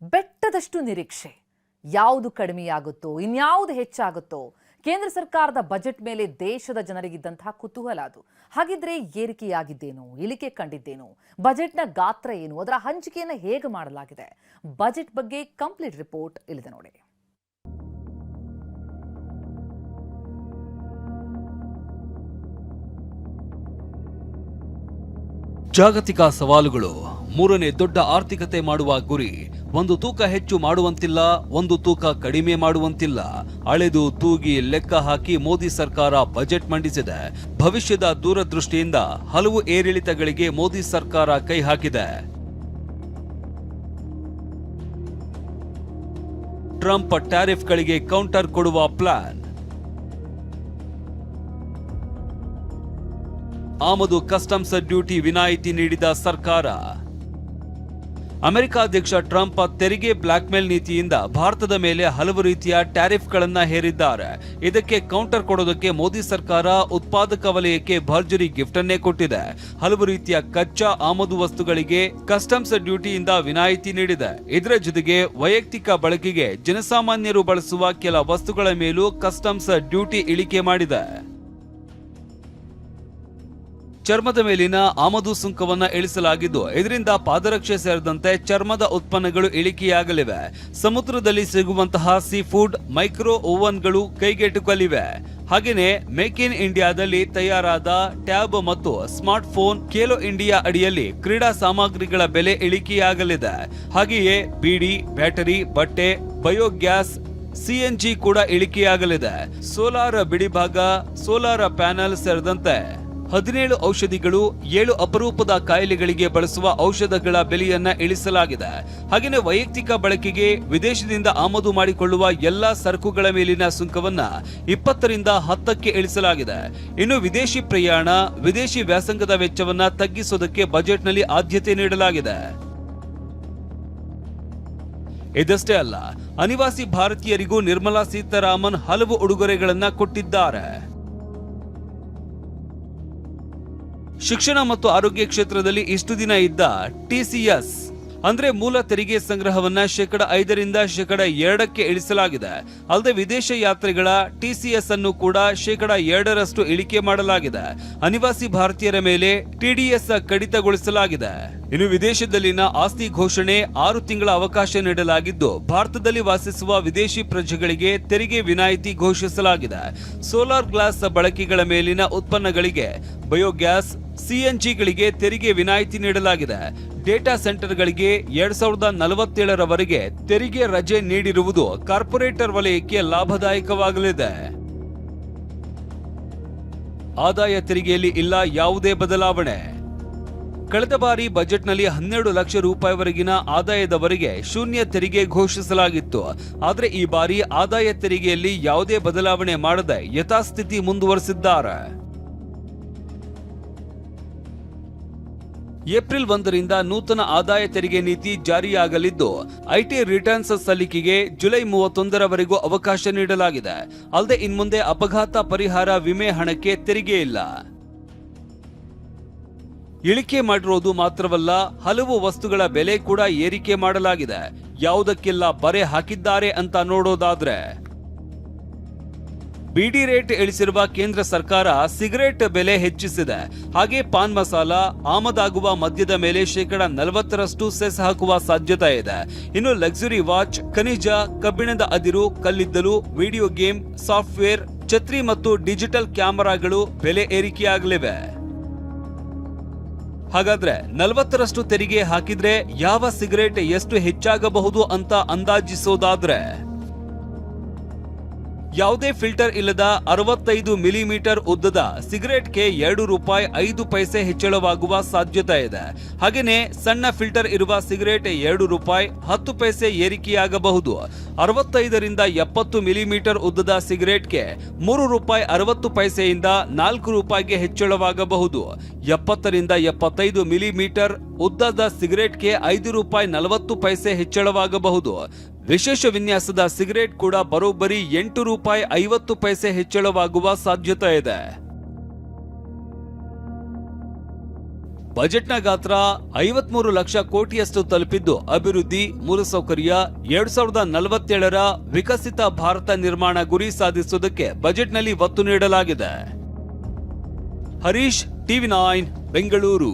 ಬೆಟ್ಟದಷ್ಟು ನಿರೀಕ್ಷೆ. ಯಾವುದು ಕಡಿಮೆಯಾಗುತ್ತೋ ಇನ್ಯಾವುದು ಹೆಚ್ಚಾಗುತ್ತೋ ಕೇಂದ್ರ ಸರ್ಕಾರದ ಬಜೆಟ್ ಮೇಲೆ ದೇಶದ ಜನರಿಗಿದ್ದಂತಹ ಕುತೂಹಲ ಅದು. ಹಾಗಿದ್ರೆ ಏರಿಕೆಯಾಗಿದ್ದೇನೋ, ಇಳಿಕೆ ಕಂಡಿದ್ದೇನೋ, ಬಜೆಟ್ನ ಗಾತ್ರ ಏನು, ಅದರ ಹಂಚಿಕೆಯನ್ನು ಹೇಗೆ ಮಾಡಲಾಗಿದೆ, ಬಜೆಟ್ ಬಗ್ಗೆ ಕಂಪ್ಲೀಟ್ ರಿಪೋರ್ಟ್ ಇಲ್ಲಿದೆ ನೋಡಿ. ಜಾಗತಿಕ ಸವಾಲುಗಳು, ಮೂರನೇ ದೊಡ್ಡ ಆರ್ಥಿಕತೆ ಮಾಡುವ ಗುರಿ, ಒಂದು ತೂಕ ಹೆಚ್ಚು ಮಾಡುವಂತಿಲ್ಲ, ಒಂದು ತೂಕ ಕಡಿಮೆ ಮಾಡುವಂತಿಲ್ಲ. ಅಳೆದು ತೂಗಿ ಲೆಕ್ಕ ಹಾಕಿ ಮೋದಿ ಸರ್ಕಾರ ಬಜೆಟ್ ಮಂಡಿಸಿದೆ. ಭವಿಷ್ಯದ ದೂರದೃಷ್ಟಿಯಿಂದ ಹಲವು ಏರಿಳಿತಗಳಿಗೆ ಮೋದಿ ಸರ್ಕಾರ ಕೈ ಹಾಕಿದೆ. ಟ್ರಂಪ್ ಟ್ಯಾರಿಫ್ಗಳಿಗೆ ಕೌಂಟರ್ ಕೊಡುವ ಪ್ಲಾನ್, ಆಮದು ಕಸ್ಟಮ್ಸ್ ಡ್ಯೂಟಿ ವಿನಾಯಿತಿ ನೀಡಿದ ಸರ್ಕಾರ. ಅಮೆರಿಕ ಅಧ್ಯಕ್ಷ ಟ್ರಂಪ್ ತೆರಿಗೆ ಬ್ಲಾಕ್ಮೇಲ್ ನೀತಿಯಿಂದ ಭಾರತದ ಮೇಲೆ ಹಲವು ರೀತಿಯ ಟ್ಯಾರಿಫ್ಗಳನ್ನ ಹೇರಿದ್ದಾರೆ. ಇದಕ್ಕೆ ಕೌಂಟರ್ ಕೊಡೋದಕ್ಕೆ ಮೋದಿ ಸರ್ಕಾರ ಉತ್ಪಾದಕ ವಲಯಕ್ಕೆ ಭರ್ಜರಿ ಗಿಫ್ಟ್ ಅನ್ನೇ ಕೊಟ್ಟಿದೆ. ಹಲವು ರೀತಿಯ ಕಚ್ಚಾ ಆಮದು ವಸ್ತುಗಳಿಗೆ ಕಸ್ಟಮ್ಸ್ ಡ್ಯೂಟಿಯಿಂದ ವಿನಾಯಿತಿ ನೀಡಿದೆ. ಇದರ ಜೊತೆಗೆ ವೈಯಕ್ತಿಕ ಬಳಕೆಗೆ ಜನಸಾಮಾನ್ಯರು ಬಳಸುವ ಕೆಲ ವಸ್ತುಗಳ ಮೇಲೂ ಕಸ್ಟಮ್ಸ್ ಡ್ಯೂಟಿ ಇಳಿಕೆ ಮಾಡಿದೆ. ಚರ್ಮದ ಮೇಲಿನ ಆಮದು ಸುಂಕವನ್ನ ಇಳಿಸಲಾಗಿದ್ದು, ಇದರಿಂದ ಪಾದರಕ್ಷೆ ಸೇರಿದಂತೆ ಚರ್ಮದ ಉತ್ಪನ್ನಗಳು ಇಳಿಕೆಯಾಗಲಿವೆ. ಸಮುದ್ರದಲ್ಲಿ ಸಿಗುವಂತಹ ಸೀ ಫುಡ್, ಮೈಕ್ರೋ ಓವನ್ಗಳು ಕೈಗೆಟುಕಲಿವೆ. ಹಾಗೆಯೇ ಮೇಕ್ ಇನ್ ಇಂಡಿಯಾದಲ್ಲಿ ತಯಾರಾದ ಟ್ಯಾಬ್ ಮತ್ತು ಸ್ಮಾರ್ಟ್ ಫೋನ್, ಖೇಲೋ ಇಂಡಿಯಾ ಅಡಿಯಲ್ಲಿ ಕ್ರೀಡಾ ಸಾಮಗ್ರಿಗಳ ಬೆಲೆ ಇಳಿಕೆಯಾಗಲಿದೆ. ಹಾಗೆಯೇ ಬೀಡಿ, ಬ್ಯಾಟರಿ, ಬಟ್ಟೆ, ಬಯೋಗ್ಯಾಸ್, ಸಿಎನ್ಜಿ ಕೂಡ ಇಳಿಕೆಯಾಗಲಿದೆ. ಸೋಲಾರ್ ಬಿಡಿಭಾಗ, ಸೋಲಾರ್ ಪ್ಯಾನೆಲ್ ಸೇರಿದಂತೆ 17 ಔಷಧಿಗಳು, 7 ಅಪರೂಪದ ಕಾಯಿಲೆಗಳಿಗೆ ಬಳಸುವ ಔಷಧಗಳ ಬೆಲೆಯನ್ನ ಇಳಿಸಲಾಗಿದೆ. ಹಾಗೆಯೇ ವೈಯಕ್ತಿಕ ಬಳಕೆಗೆ ವಿದೇಶದಿಂದ ಆಮದು ಮಾಡಿಕೊಳ್ಳುವ ಎಲ್ಲಾ ಸರಕುಗಳ ಮೇಲಿನ ಸುಂಕವನ್ನ 20ರಿಂದ 10ಕ್ಕೆ ಇಳಿಸಲಾಗಿದೆ. ಇನ್ನು ವಿದೇಶಿ ಪ್ರಯಾಣ, ವಿದೇಶಿ ವ್ಯಾಸಂಗದ ವೆಚ್ಚವನ್ನ ತಗ್ಗಿಸೋದಕ್ಕೆ ಬಜೆಟ್ನಲ್ಲಿ ಆದ್ಯತೆ ನೀಡಲಾಗಿದೆ. ಇದಷ್ಟೇ ಅಲ್ಲ, ಅನಿವಾಸಿ ಭಾರತೀಯರಿಗೂ ನಿರ್ಮಲಾ ಸೀತಾರಾಮನ್ ಹಲವು ಉಡುಗೊರೆಗಳನ್ನ ಕೊಟ್ಟಿದ್ದಾರೆ. ಶಿಕ್ಷಣ ಮತ್ತು ಆರೋಗ್ಯ ಕ್ಷೇತ್ರದಲ್ಲಿ ಇಷ್ಟು ದಿನ ಇದ್ದ ಟಿಸಿಎಸ್ ಅಂದ್ರೆ ಮೂಲ ತೆರಿಗೆ ಸಂಗ್ರಹವನ್ನ 5% 2% ಇಳಿಸಲಾಗಿದೆ. ಅಲ್ಲದೆ ವಿದೇಶ ಯಾತ್ರೆಗಳ ಟಿಸಿಎಸ್ ಅನ್ನು ಕೂಡ 2% ಇಳಿಕೆ ಮಾಡಲಾಗಿದೆ. ಅನಿವಾಸಿ ಭಾರತೀಯರ ಮೇಲೆ ಟಿಡಿಎಸ್ ಕಡಿತಗೊಳಿಸಲಾಗಿದೆ. ಇನ್ನು ವಿದೇಶದಲ್ಲಿನ ಆಸ್ತಿ ಘೋಷಣೆ 6 ತಿಂಗಳ ಅವಕಾಶ ನೀಡಲಾಗಿದ್ದು, ಭಾರತದಲ್ಲಿ ವಾಸಿಸುವ ವಿದೇಶಿ ಪ್ರಜೆಗಳಿಗೆ ತೆರಿಗೆ ವಿನಾಯಿತಿ ಘೋಷಿಸಲಾಗಿದೆ. ಸೋಲಾರ್ ಗ್ಲಾಸ್ ಬಳಕೆಗಳ ಮೇಲಿನ ಉತ್ಪನ್ನಗಳಿಗೆ, ಬಯೋಗ್ಯಾಸ್, ಸಿಎನ್ಜಿಗಳಿಗೆ ತೆರಿಗೆ ವಿನಾಯಿತಿ ನೀಡಲಾಗಿದೆ. ಡೇಟಾ ಸೆಂಟರ್ಗಳಿಗೆ 2047ರವರೆಗೆ ತೆರಿಗೆ ರಜೆ ನೀಡಿರುವುದು ಕಾರ್ಪೊರೇಟರ್ ವಲಯಕ್ಕೆ ಲಾಭದಾಯಕವಾಗಲಿದೆ. ಆದಾಯ ತೆರಿಗೆಯಲ್ಲಿ ಇಲ್ಲ ಯಾವುದೇ ಬದಲಾವಣೆ. ಕಳೆದ ಬಾರಿ ಬಜೆಟ್ನಲ್ಲಿ 12 ಲಕ್ಷ ರೂಪಾಯಿವರೆಗಿನ ಆದಾಯದವರೆಗೆ ಶೂನ್ಯ ತೆರಿಗೆ ಘೋಷಿಸಲಾಗಿತ್ತು. ಆದರೆ ಈ ಬಾರಿ ಆದಾಯ ತೆರಿಗೆಯಲ್ಲಿ ಯಾವುದೇ ಬದಲಾವಣೆ ಮಾಡದೆ ಯಥಾಸ್ಥಿತಿ ಮುಂದುವರೆಸಿದ್ದಾರೆ. ಏಪ್ರಿಲ್ 1ರಿಂದ ನೂತನ ಆದಾಯ ತೆರಿಗೆ ನೀತಿ ಜಾರಿಯಾಗಲಿದ್ದು, ಐಟಿ ರಿಟರ್ನ್ಸ್ ಸಲ್ಲಿಕೆಗೆ ಜುಲೈ 31ರವರೆಗೂ ಅವಕಾಶ ನೀಡಲಾಗಿದೆ. ಅಲ್ಲದೆ ಇನ್ಮುಂದೆ ಅಪಘಾತ ಪರಿಹಾರ ವಿಮೆ ಹಣಕ್ಕೆ ತೆರಿಗೆ ಇಲ್ಲ. ಇಳಿಕೆ ಮಾಡಿರೋದು ಮಾತ್ರವಲ್ಲ, ಹಲವು ವಸ್ತುಗಳ ಬೆಲೆ ಕೂಡ ಏರಿಕೆ ಮಾಡಲಾಗಿದೆ. ಯಾವುದಕ್ಕೆಲ್ಲ ಬರೆ ಹಾಕಿದ್ದಾರೆ ಅಂತ ನೋಡೋದಾದ್ರೆ, ಬಿಡಿ ರೇಟ್ ಇಳಿಸಿರುವ ಕೇಂದ್ರ ಸರ್ಕಾರ ಸಿಗರೇಟ್ ಬೆಲೆ ಹೆಚ್ಚಿಸಿದೆ. ಹಾಗೆ ಪಾನ್ ಮಸಾಲ, ಆಮದಾಗುವ ಮದ್ಯದ ಮೇಲೆ 40% ಸೆಸ್ ಹಾಕುವ ಸಾಧ್ಯತೆ ಇದೆ. ಇನ್ನು ಲಕ್ಸುರಿ ವಾಚ್, ಖನಿಜ, ಕಬ್ಬಿಣದ ಅದಿರು, ಕಲ್ಲಿದ್ದಲು, ವಿಡಿಯೋ ಗೇಮ್, ಸಾಫ್ಟ್ವೇರ್, ಛತ್ರಿ ಮತ್ತು ಡಿಜಿಟಲ್ ಕ್ಯಾಮೆರಾಗಳು ಬೆಲೆ ಏರಿಕೆಯಾಗಲಿವೆ. ಹಾಗಾದ್ರೆ 40% ತೆರಿಗೆ ಹಾಕಿದ್ರೆ ಯಾವ ಸಿಗರೇಟ್ ಎಷ್ಟು ಹೆಚ್ಚಾಗಬಹುದು ಅಂತ ಅಂದಾಜಿಸೋದಾದ್ರೆ, ಯಾವುದೇ ಫಿಲ್ಟರ್ ಇಲ್ಲದ 65 ಮಿಲಿಮೀಟರ್ ಉದ್ದದ ಸಿಗರೇಟ್ಗೆ ₹2.5 ಹೆಚ್ಚಳವಾಗುವ ಸಾಧ್ಯತೆ ಇದೆ. ಹಾಗೆಯೇ ಸಣ್ಣ ಫಿಲ್ಟರ್ ಇರುವ ಸಿಗರೇಟ್ ₹2.10 ಏರಿಕೆಯಾಗಬಹುದು. 65ರಿಂದ 70 ಮಿಲಿಮೀಟರ್ ಉದ್ದದ ಸಿಗರೇಟ್ಗೆ ₹3.60 ₹4 ಹೆಚ್ಚಳವಾಗಬಹುದು. 70ರಿಂದ 75 ಮಿಲಿಮೀಟರ್ ಉದ್ದದ ಸಿಗರೇಟ್ಗೆ ₹5.40 ಹೆಚ್ಚಳವಾಗಬಹುದು. ವಿಶೇಷ ವಿನ್ಯಾಸದ ಸಿಗರೇಟ್ ಕೂಡ ಬರೋಬ್ಬರಿ ₹8.50 ಹೆಚ್ಚಳವಾಗುವ ಸಾಧ್ಯತೆ ಇದೆ. ಬಜೆಟ್ನ ಗಾತ್ರ 53 ಲಕ್ಷ ಕೋಟಿಯಷ್ಟು ತಲುಪಿದ್ದು ಅಭಿವೃದ್ಧಿ, ಮೂಲಸೌಕರ್ಯ 2047ರ ವಿಕಸಿತ ಭಾರತ ನಿರ್ಮಾಣ ಗುರಿ ಸಾಧಿಸುವುದಕ್ಕೆ ಬಜೆಟ್ನಲ್ಲಿ ಒತ್ತು ನೀಡಲಾಗಿದೆ. ಹರೀಶ್, ಟಿವಿ9 ಬೆಂಗಳೂರು.